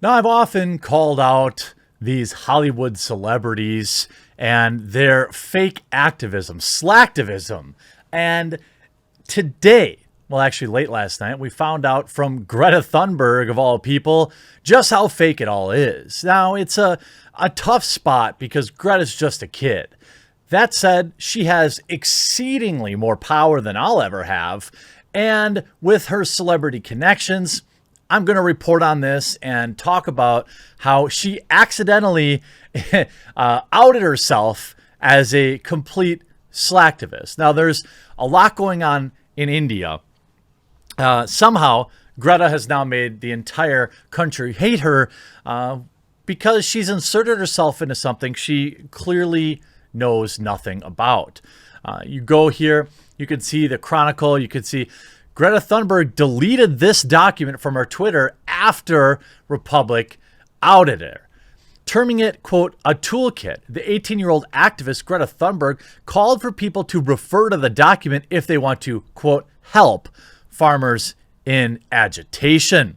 Now, I've often called out these Hollywood celebrities and their fake activism, slacktivism. And today, well, actually late last night, we found out from Greta Thunberg, of all people, just how fake it all is. Now, it's a tough spot because Greta's just a kid. That said, she has exceedingly more power than I'll ever have. And with her celebrity connections, I'm going to report on this and talk about how she accidentally outed herself as a complete slacktivist. Now, there's a lot going on in India. Somehow, Greta has now made the entire country hate her because she's inserted herself into something she clearly knows nothing about. You go here, you can see the Chronicle, you can see Greta Thunberg deleted this document from her Twitter after Republic outed her, terming it, quote, a toolkit. The 18-year-old activist Greta Thunberg called for people to refer to the document if they want to, quote, help farmers in agitation.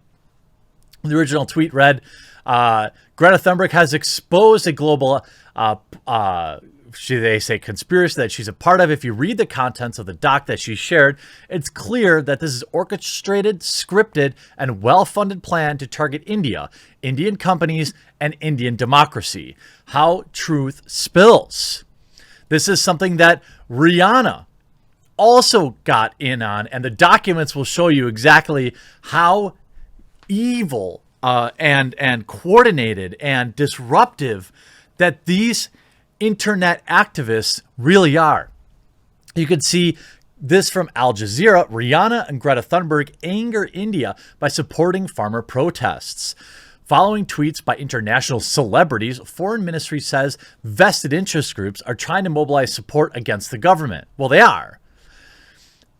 The original tweet read, Greta Thunberg has exposed a global they say conspiracy that she's a part of. If you read the contents of the doc that she shared, it's clear that this is orchestrated, scripted, and well-funded plan to target India, Indian companies, and Indian democracy. How truth spills. This is something that Rihanna also got in on, and the documents will show you exactly how evil and coordinated and disruptive that these internet activists really are. You can see this from Al Jazeera. Rihanna and Greta Thunberg anger India by supporting farmer protests. Following tweets by international celebrities, Foreign Ministry says vested interest groups are trying to mobilize support against the government. Well, they are.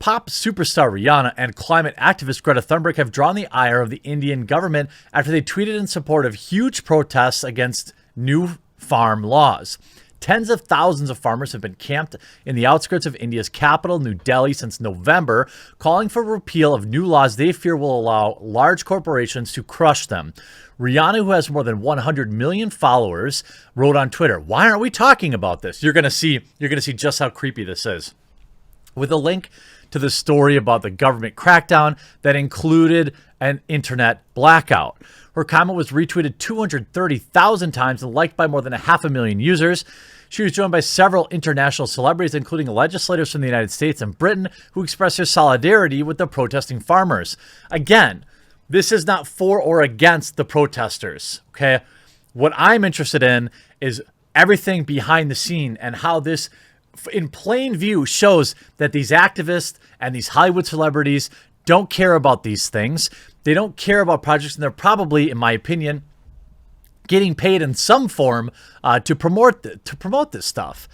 Pop superstar Rihanna and climate activist Greta Thunberg have drawn the ire of the Indian government after they tweeted in support of huge protests against new farm laws. Tens of thousands of farmers have been camped in the outskirts of India's capital, New Delhi, since November, calling for repeal of new laws they fear will allow large corporations to crush them. Rihanna, who has more than 100 million followers, wrote on Twitter, "Why aren't we talking about this?" You're going to see just how creepy this is. With a link to the story about the government crackdown that included an internet blackout. Her comment was retweeted 230,000 times and liked by more than 500,000 users. She was joined by several international celebrities, including legislators from the United States and Britain, who expressed their solidarity with the protesting farmers. Again, this is not for or against the protesters, okay? What I'm interested in is everything behind the scene and how this, in plain view, shows that these activists and these Hollywood celebrities don't care about these things. They don't care about projects, and they're probably, in my opinion, getting paid in some form to promote this stuff.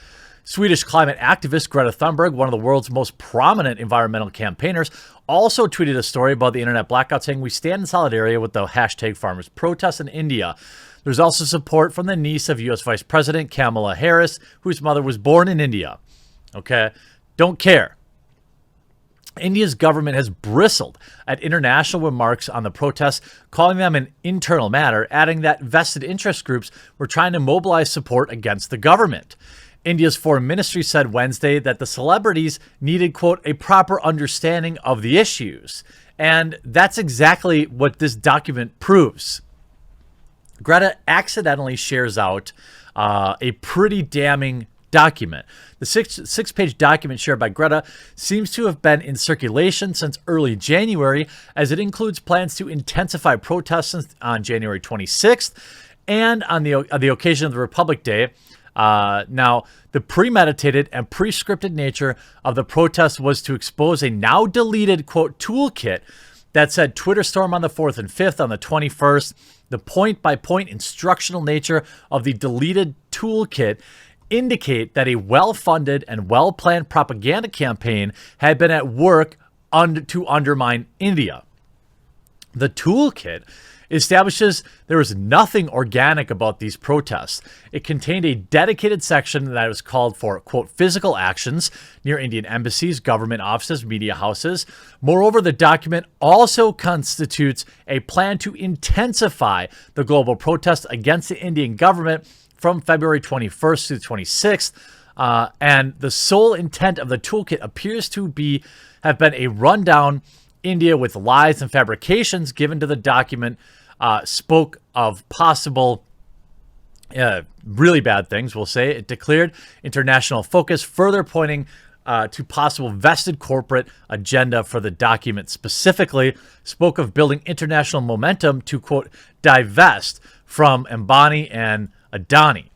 Swedish climate activist Greta Thunberg, one of the world's most prominent environmental campaigners, also tweeted a story about the internet blackout saying, "We stand in solidarity with the hashtag farmers protest in India." There's also support from the niece of U.S. Vice President Kamala Harris, whose mother was born in India. Okay? Don't care. India's government has bristled at international remarks on the protests, calling them an internal matter, adding that vested interest groups were trying to mobilize support against the government. India's foreign ministry said Wednesday that the celebrities needed, quote, a proper understanding of the issues. And that's exactly what this document proves. Greta accidentally shares out a pretty damning document. The six-page document shared by Greta seems to have been in circulation since early January, as it includes plans to intensify protests on January 26th and on the occasion of the Republic Day. Now, the premeditated and pre-scripted nature of the protest was to expose a now deleted, quote, toolkit that said Twitter storm on the 4th and 5th on the 21st. The point-by-point instructional nature of the deleted toolkit indicate that a well-funded and well-planned propaganda campaign had been at work to undermine India. The Toolkit establishes there was nothing organic about these protests. It contained a dedicated section that was called for, quote, physical actions near Indian embassies, government offices, media houses. Moreover, the document also constitutes a plan to intensify the global protest against the Indian government from February 21st to the 26th. And the sole intent of the Toolkit appears to have been a rundown India with lies and fabrications given to the document, spoke of possible really bad things, we'll say. It declared international focus, further pointing to possible vested corporate agenda for the document. Specifically, spoke of building international momentum to, quote, divest from Ambani and Adani.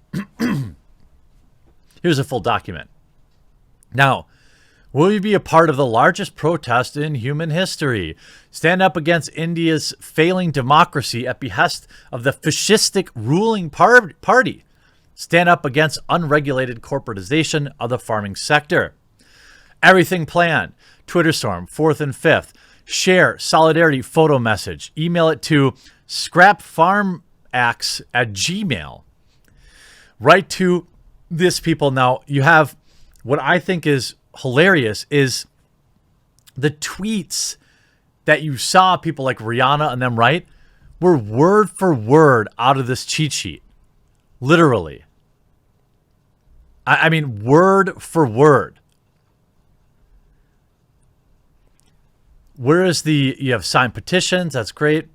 Here's a full document. Now, will you be a part of the largest protest in human history? Stand up against India's failing democracy at behest of the fascistic ruling party. Stand up against unregulated corporatization of the farming sector. Everything planned. Twitter storm, 4th and 5th. Share solidarity photo message. Email it to scrapfarmaxe@gmail. Write to this people. Now, you have what I think is hilarious is the tweets that you saw people like Rihanna and them write were word for word out of this cheat sheet. Literally. I mean, word for word. Whereas you have signed petitions, that's great.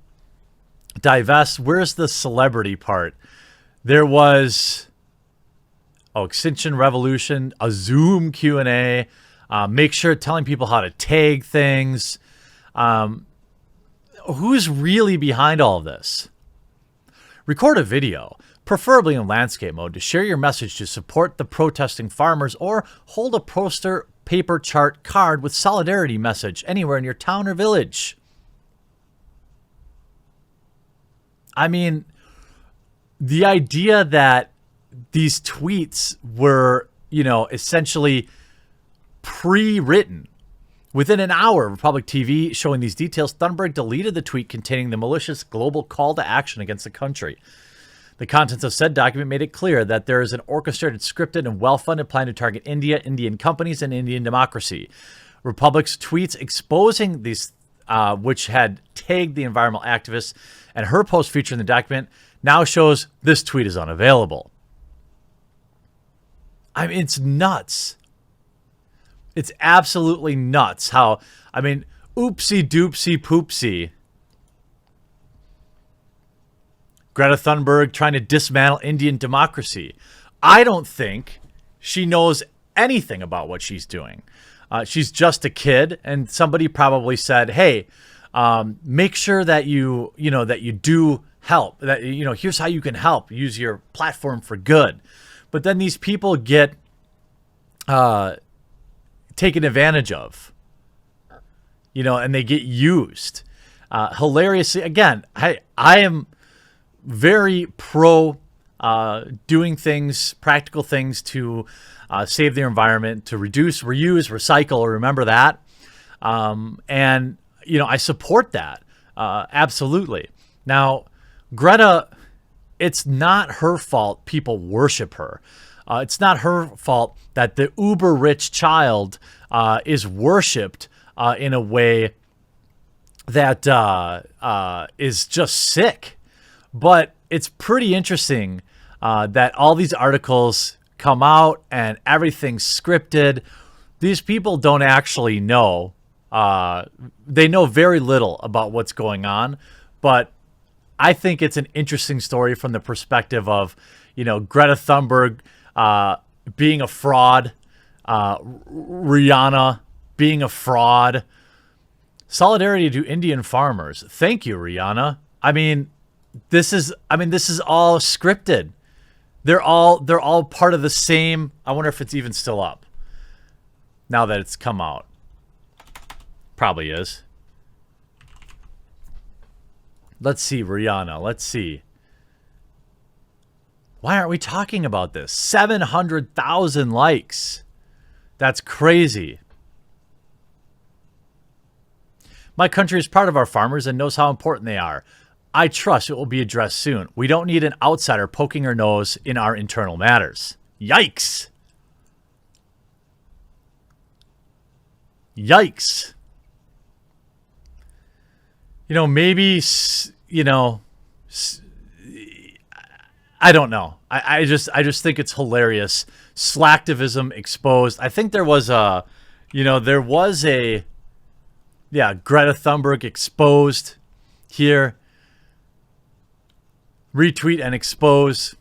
Divest, where's the celebrity part? There was, Extinction Revolution, a Zoom Q&A, make sure telling people how to tag things. Who's really behind all of this? Record a video, preferably in landscape mode, to share your message to support the protesting farmers, or hold a poster, paper, chart, card with solidarity message anywhere in your town or village. I mean, the idea that these tweets were, essentially pre-written. Within an hour of Republic TV showing these details, Thunberg deleted the tweet containing the malicious global call to action against the country. The contents of said document made it clear that there is an orchestrated, scripted, and well-funded plan to target India, Indian companies, and Indian democracy. Republic's tweets exposing these, which had tagged the environmental activists, and her post featured in the document now shows this tweet is unavailable. I mean, it's nuts. It's absolutely nuts how, oopsie doopsie poopsie. Greta Thunberg trying to dismantle Indian democracy. I don't think she knows anything about what she's doing. She's just a kid, and somebody probably said, hey, make sure that that you do help. That, here's how you can help. Use your platform for good. But then these people get taken advantage of, and they get used. Hilariously, again, I am very pro doing things, practical things to save the environment, to reduce, reuse, recycle. Remember that. And, I support that. Absolutely. Now, Greta, it's not her fault people worship her. It's not her fault that the uber rich child is worshipped in a way that is just sick. But it's pretty interesting that all these articles come out and everything's scripted. These people don't actually know. They know very little about what's going on. But I think it's an interesting story from the perspective of, Greta Thunberg being a fraud, Rihanna being a fraud. Solidarity to Indian farmers. Thank you, Rihanna. This is all scripted. They're all part of the same. I wonder if it's even still up now that it's come out. Probably is. Let's see, Rihanna. Let's see. Why aren't we talking about this? 700,000 likes. That's crazy. My country is proud of our farmers and knows how important they are. I trust it will be addressed soon. We don't need an outsider poking her nose in our internal matters. Yikes. Yikes. You know, maybe, you know, I don't know. I just think it's hilarious. Slacktivism exposed. I think there was a, Greta Thunberg exposed here. Retweet and expose.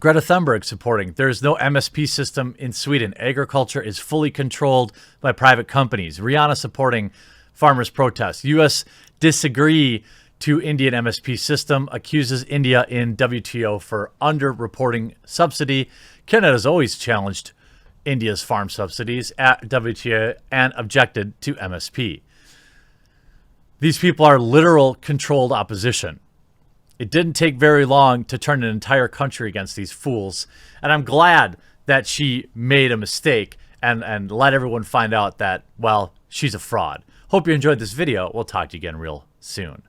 Greta Thunberg supporting. There is no MSP system in Sweden. Agriculture is fully controlled by private companies. Rihanna supporting farmers' protests. U.S. disagree to Indian MSP system. Accuses India in WTO for underreporting subsidy. Canada has always challenged India's farm subsidies at WTO and objected to MSP. These people are literal controlled opposition. It didn't take very long to turn an entire country against these fools. And I'm glad that she made a mistake and let everyone find out that, well, she's a fraud. Hope you enjoyed this video. We'll talk to you again real soon.